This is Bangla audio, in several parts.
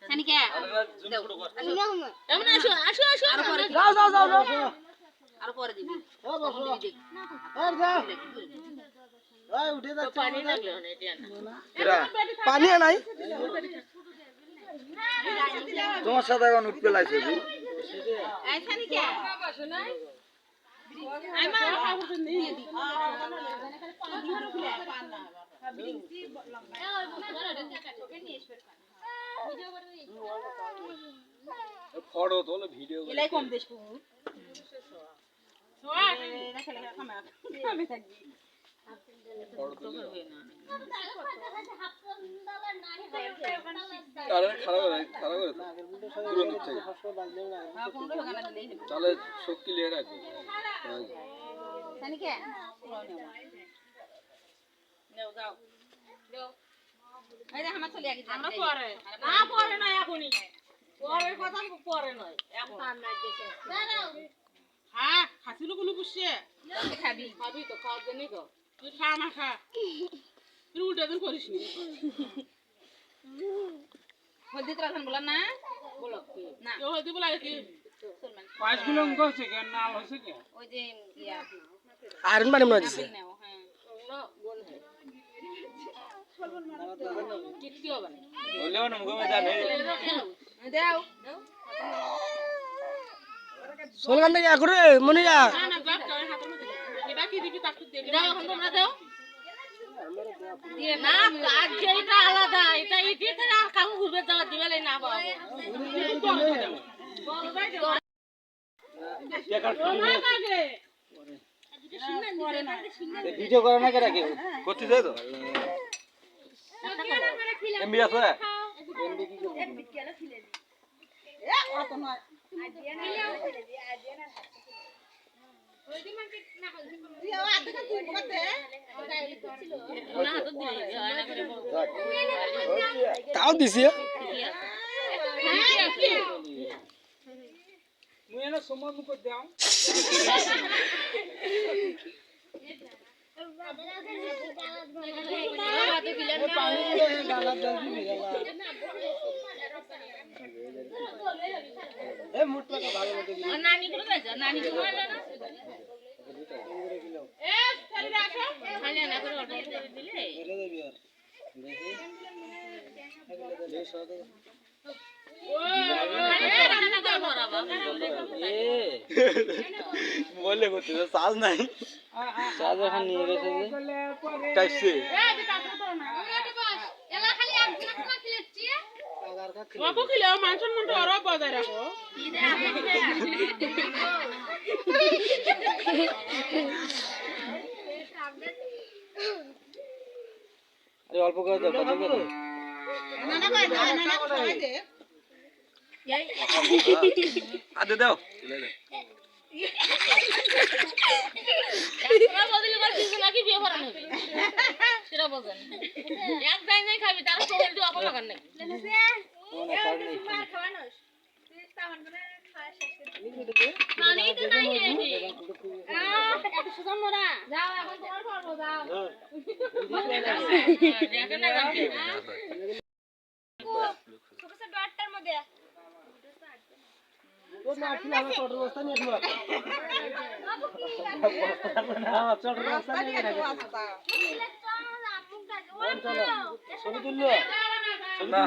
সানিকা এমন আসো আসো আসো যাও যাও যাও আর পরে দিবি ও বসো আর যাও এই উঠে যাচ্ছে পানি লাগলো না এটা পানি নাই তোমার সাথে এখন উঠতে লাগছে জি এই সানিকা বসো না আই মা খাবো দিয়ে দি ফটো তোলে ভিডিও করে এলাই কম দেশ পুরো সোয়া না খেলে খামা আমি থাকি ফটো তো করবে না কারণে খারাপ করে তুরন্ত থেকে তাহলে শক্তি লিয়ে রাখবে সানিকা নাও দাও দাও এই যে আমার চলে গেছে আমরা পরে না পরে না এখনই পরের কথা পরে নয় এখন আমার দেশে দাও হ্যাঁ খাসিলো গুলো বুঝছে খাবি খাবি তো খাওয়ার জন্যই তো তুই খা না খা তুই উল্টা দিন করিস নি হলদি ত্রাসন বলা না বলো না ও হলদি বলা কি পাঁচগুলো অঙ্ক হচ্ছে কেন নাল হচ্ছে কেন ওই যে ইয়া আয়রন পানি মনে হচ্ছে নাও হ্যাঁ ওগুলো গোল হয় কিটকি হবে না বলেও না মুখে জানে দাও সোলগান থেকে করে মনিয়া না না বাপ তোর হাতের মধ্যে এটা কি দিবি তাকু দে দাও এখন তোমরা দাও দিয়ে না আজ যেটা আলাদা এটা ইটিতে আর কাউ ঘুরবে যাওয়া দিবেলাই না বাবা ভিডিও করে না কেরা কেউ করতে যায় তো এমবি আছে এমবি কি করবে অত নয় তাও দিছি মুই এনে সময় মুখ দাও নানি করে যাইছো নানি করে না এ চলে আসো খালি না করে অর্ডার করে দিলে বললে করতে চাল নাই চাল এখন নিয়ে গেছে টাইসে এলা খালি এক গ্লাস খেলেছি বাবু খেলে মাংসের মধ্যে আরো বজায় রাখো আরে অল্প করে দাও কত করে না না ভাই না না খাই দে এই আদে দাও তোরা বদলি করে দিছ নাকি বিয়ে করা হবে সেটা বলেন এক দাই নাই খাবি তার সঙ্গে তো আপন লাগান নাই পানি তো নাই হে এত সুন্দর মোরা যাও এখন তোমার পড়বো যাও দেখেন না যাও ছোট ছোট আটটার মধ্যে ও না ছিল আমার ছোট বস্তা নিয়ে আসলো না ছোট বস্তা নিয়ে আসলো ছবি তুললো না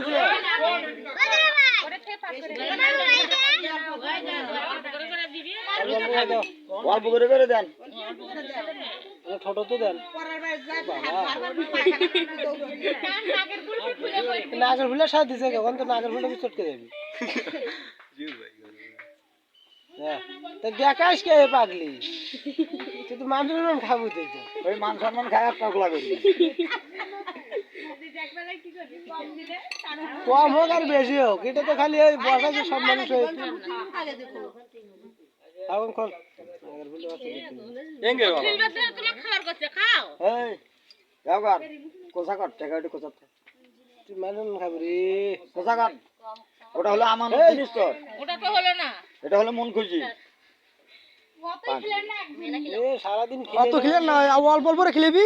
অল্প করে দেন ছোট তো দেন নাগের ফুলের সাথে দিছে কখন তো নাগের ফুলটা চটকে যাবি হ্যাঁ তা দেখাস কে পাগলি তুই তো মানুষের নাম খাবো তুই তো ওই মান সম্মান খায় পাগলা করি কম হোক আর বেশি হোক এটা তো খালি ওই বসাইছে সব মানুষ এখন খোল এঙ্গে বাবা তোমার খাবার করছে খাও এই যাও কর কোসা কর টাকাটি কোসা তুই মানুষ খাবি রে কোসা কর ওটা হলো আমার জিনিস তো ওটা তো হলো না এটা হলো মন খুশি সারাদিন কত খেলেন না অল্প অল্প করে খেলেবি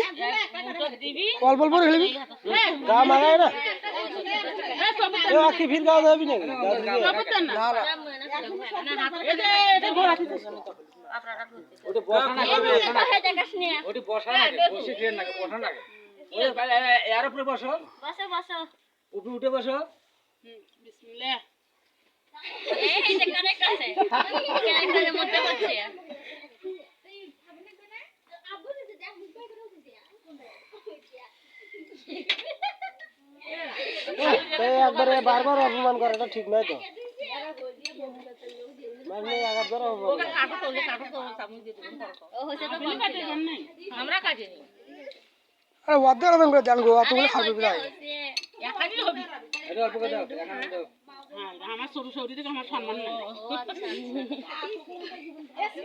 দিবি অল্প অল্প করে খেলেবি গা মাগায় না এই সব এ আকি ফির গাও যাবি নাকি সব দেন না এটা ঘোরা দিতে ওটা বসা না ওটা বসা না বসে ট্রেন না বসা না ওই এর উপরে বসো বসো বসো উপরে উঠে বসো বিসমিল্লাহ এই যে কানেক্ট আছে কানেক্টের মধ্যে হচ্ছে একবারে বারবার অপমান করাটা ঠিক নয় তো মানে একবার অপমান আমরা কাটিনি আরে ওয়াদে আলাদা করে জান গো তুমি খাবে বিলাই একানি হবে এটা অল্প করে দাও এখানে দাও হ্যাঁ আমার সরু সরু থেকে আমার সম্মান নাই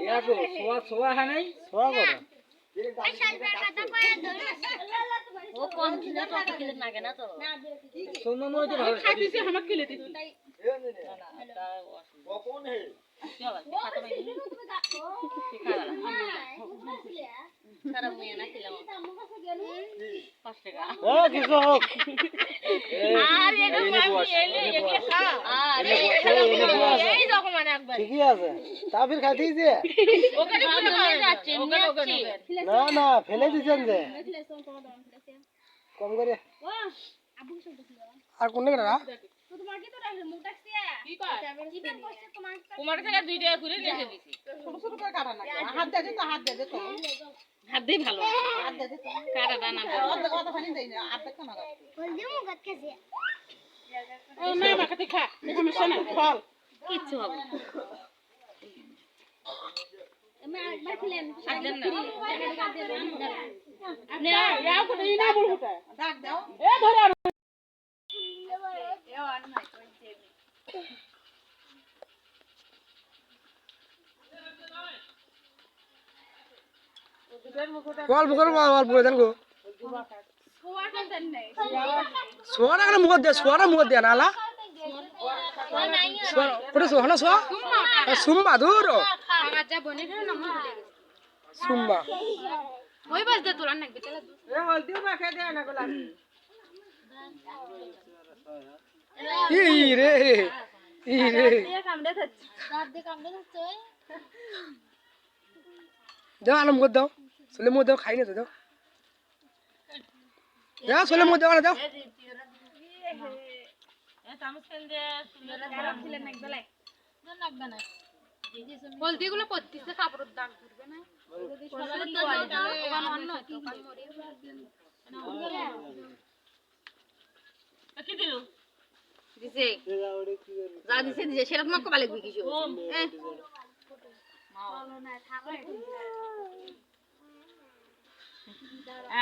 ইয়া গো সোয়া সোয়া হ্যাঁ নাই সোয়া করো ও কোন ছিল তো কিলে লাগে না তো সুন্দর নয় তো ভালো খাইতেছি আমাকে কিলে দিছি কখন হে চলো খাতা পাই সারা মেয়ে না খেলাম 5 টাকা এ কিছু হোক আর এটা মামি এলে একে খা আর এই রকম মানে একবার ঠিকই আছে তা ফির খাইতেই যে ওকে নিয়ে যাচ্ছে না না ফেলে দিছেন যে কম করে আর কোন না কুমার থেকে 2 টাকা করে নিয়ে দিছি ছোট ছোট করে কাটা না হাত দে তো হাত দে তো হাত দিয়ে ভালো হাত দে তো কাটা দানা কত পানি দেই না হাত দেখো না ও না মাখাতে খা সমস্যা নাই ফল কিচ্ছু হবে না না ইয়া কোন ইনা বল হটা ডাক দাও এ ধরে আর অল্প করে অল্প করে দেন গো সোয়াটা কেন মুখ দে সোয়াটা মুখ দে নালা ওটা সোহানা সোয়া সুম্মা দূর সুম্মা ওই বাস দে তোলা নাকি এ হলদিও মাখা দে না গোলা ই রে দাও আলম করে দাও চলে মুখ দাও খাই না তো দাও দাও চলে মুখ দাও না দাও হলদি গুলো পড়তেছে কাপড়ের দাগ ধরবে না কি দিল দিছে যা দিছে দিছে সেটা তোমাকে কবা লাগবে কিছু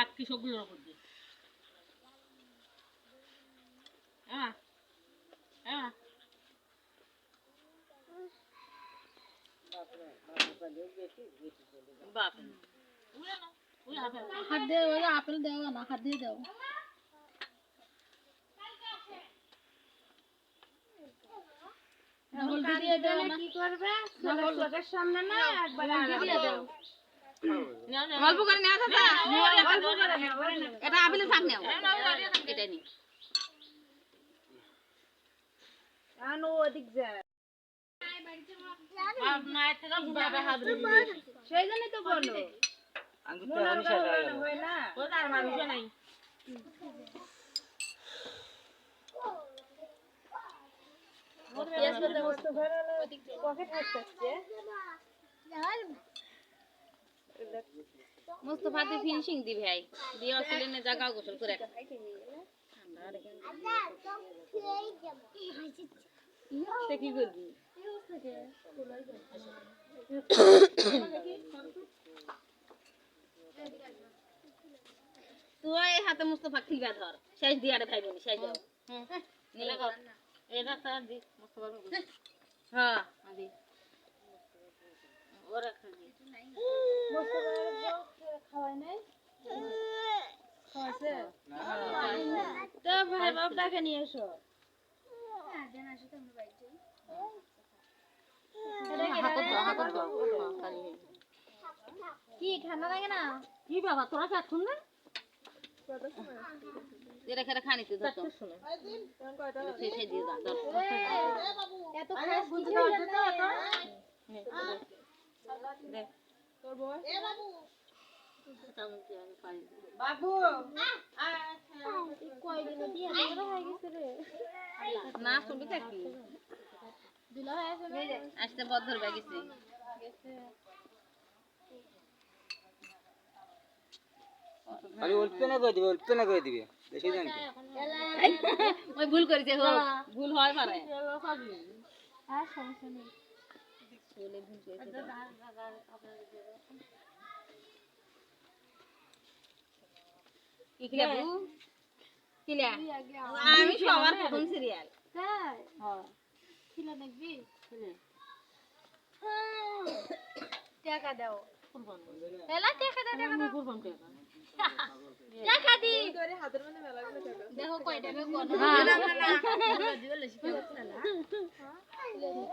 এক কি সবগুলোর উপর দিয়ে হাত দিয়ে আপেল দেওয়া না হাত দিয়ে দাও কি করবে সামনে না একবার গল্প করে নেওয়া থাকে এটা আপেলের শাক নেও এটা নি ওদিক যায় সেই জন্যই তো বলো আমি তো আমি শেষ হয়ে গেল হয় না ও তার মানুষ নাই মুস্তফাতে ফিনিশিং দি ভাই দিয়ে আসলে না জায়গা গোসল করে কি করবি তুই হাতে মুস্তফা খিলবা ধর শেষ দিয়ারে ভাই বোন শেষ যাও এটা তার দি মুস্তফা হ্যাঁ দি ওরা খাবি মুস্তফা খাওয়াই নাই খাওয়াছে তো ভাই বাপটাকে নিয়ে এসো কি ঠান্ডা লাগে না কি বাবা তোরা কি এখন না যেটা খেলে খানি তো ধরতো সেই দিয়ে দাও ধর এত খাস বুঝতে পারছ তো দে তোর বউ বাবু কয়দিন দিয়ে বড় হয়ে গেছে রে না শুনবি তা কি দুলা হয়েছে না আসতে বদ্ধর বাগিছে খালি অল্প না করে দিবে বেশি দেন কি ওই ভুল করেছে হোক ভুল হয় পারে আর সমস্যা নেই চলে ভুল করেছে কি কি বাবু কিলা আমি সবার প্রথম সিরিয়াল তাই হ্যাঁ ছিল দেখবি টাকা দাও এলা টাকা দাও টাকা দাও টাকা দি দেখো কয় টাকা কোন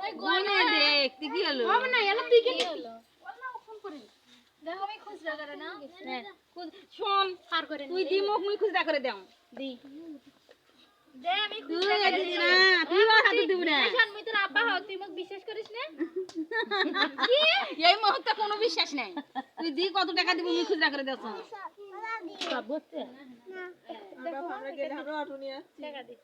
এই গনে দেখ তুই কি হলো হবে না এলা তুই কি হলো দেখো আমি খুচরা করে না শোন পার করে তুই দি মুখ মুই খুচরা করে দাও দি দে আমি তুই খুচরা করে দিবি না তুই আর হাতে দিবি না এই মুই তোর আব্বা হও তুই মোক বিশ্বাস করিস না এই মুহূর্তে কোনো বিশ্বাস নাই তুই দি কত টাকা দিব মুই খুচরা করে দাও সব বুঝতে আমরা গেলে আমরা অটো নিয়ে আসছি টাকা দি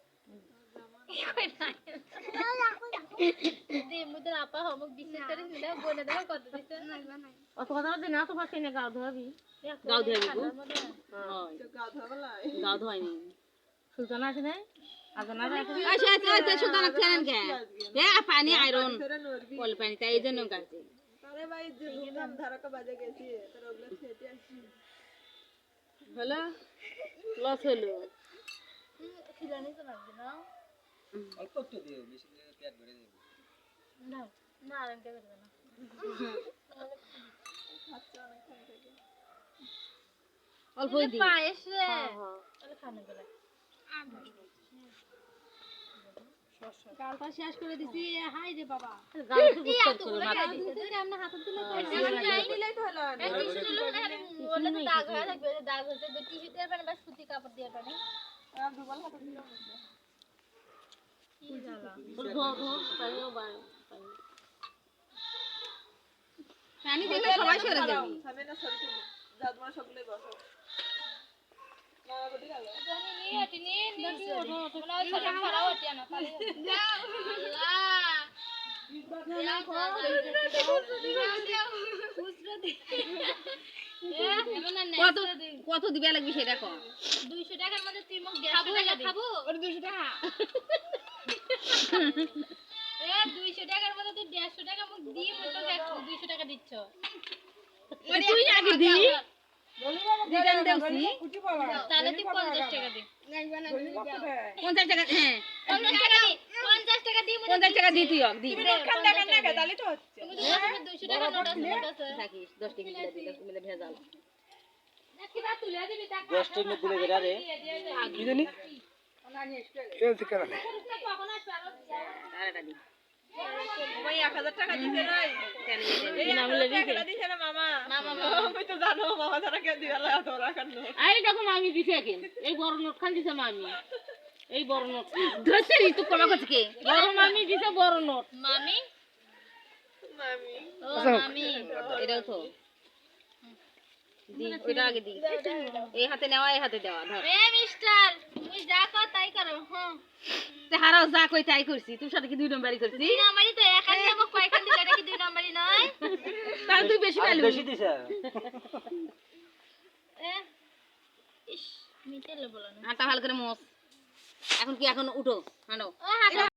দে মুই তোর আব্বা হও মোক বিশ্বাস করিস না বলে দাও কত দিছ অত কথা দিন না তো পারছি না গাও ধোয়াবি গাও ধোয়াবি গো গাও ধোয়াবলা গাও ধোয়াইনি সুলতানা আছে না আজনা আছে আচ্ছা আচ্ছা আচ্ছা সুলতানা খেলেন কে এ পানি আয়রন কল পানি তাই এই জন্য গাছে আরে ভাই যে ধুমধাম ধারকা বাজে গেছি তোর ওগুলো খেতে আসি হলো লস হলো খিলানি তো লাগবে না অল্প একটু দিও বেশি দিলে পেট ভরে যাবে না না আর এমন করবে না অল্পই দি পায়েস রে তাহলে খানে বেলা গালটা শেষ করে দিছি হাই রে বাবা গাল তো বুঝতে করো না আমরা হাতে দিলে তো হলো এই টিস্যু দিলে না খালি বলে তো দাগ হয়ে থাকবে দাগ হচ্ছে তো টিস্যু দিয়ে পানি বা সুতি কাপড় দিয়ে পানি আর দুবাল হাতে দিলাম কি জ্বালা ধো ধো পানিও বান পানি দেখলে সবাই সরে যাবে সামনে না সরতে যা তোমার সকলে বসো মামা কোটি গেল জানি নি আটি নি দেখি ওঠো ওঠো না ছড়া ছড়া ওঠে না তাহলে কত কত দিবে লাগবে সেটা কর 200 টাকার মধ্যে তুই মোক 150 টাকা খাবো ওর 200 টাকা এ 200 টাকার মধ্যে তুই 150 টাকা মোক দি মোক তো 200 টাকা দিচ্ছ ওই তুই আগে দি দিগান দেউছি কুটি বাবা তাহলে তুই 50 টাকা দে 50 টাকা হ্যাঁ 50 টাকা দি 50 টাকা দি 50 টাকা দি তুই দি খান টাকা না কে তাহলে তো হচ্ছে তুমি তো 200 টাকা নোট আছে থাকিস 10 টাকা দিলে দিলে মিলে ভেজাল কিবা তুলে দিবি তা 10 টাকা দিলে বেরা রে কি জানি চলছে কেন আরেটা দি ভাই 1000 টাকা দিতে নাই কেন এই 1000 টাকা দিতে না মামা আমি তো জানো মামা তারা কে দিওলা তোরা কান এই দেখো আমি দিছি এখন এই বড় নোট খান দিছে মামি এই বড় নোট ধরতে নি তো কমা করছে কে বড় মামি দিছে বড় নোট মামি মামি ও মামি এটাও তো দি ওইটা আগে দি এই হাতে নেওয়া এই হাতে দেওয়া ধর এ মিস্টার তুমি যা কর তাই করো হ্যাঁ তে হারাও যা কই তাই করছি তুই সাথে কি 2 নম্বরই করছি 2 নাম্বারই তো এখান থেকে মোক কয়খান দিলে এটা কি 2 নাম্বারই নয় তার তুই বেশি আর পাইলি বেশি দিছে এ ইস মিটেলে বলো না আটা ভালো করে মোস এখন কি এখন উঠো হানো ও হাঁটো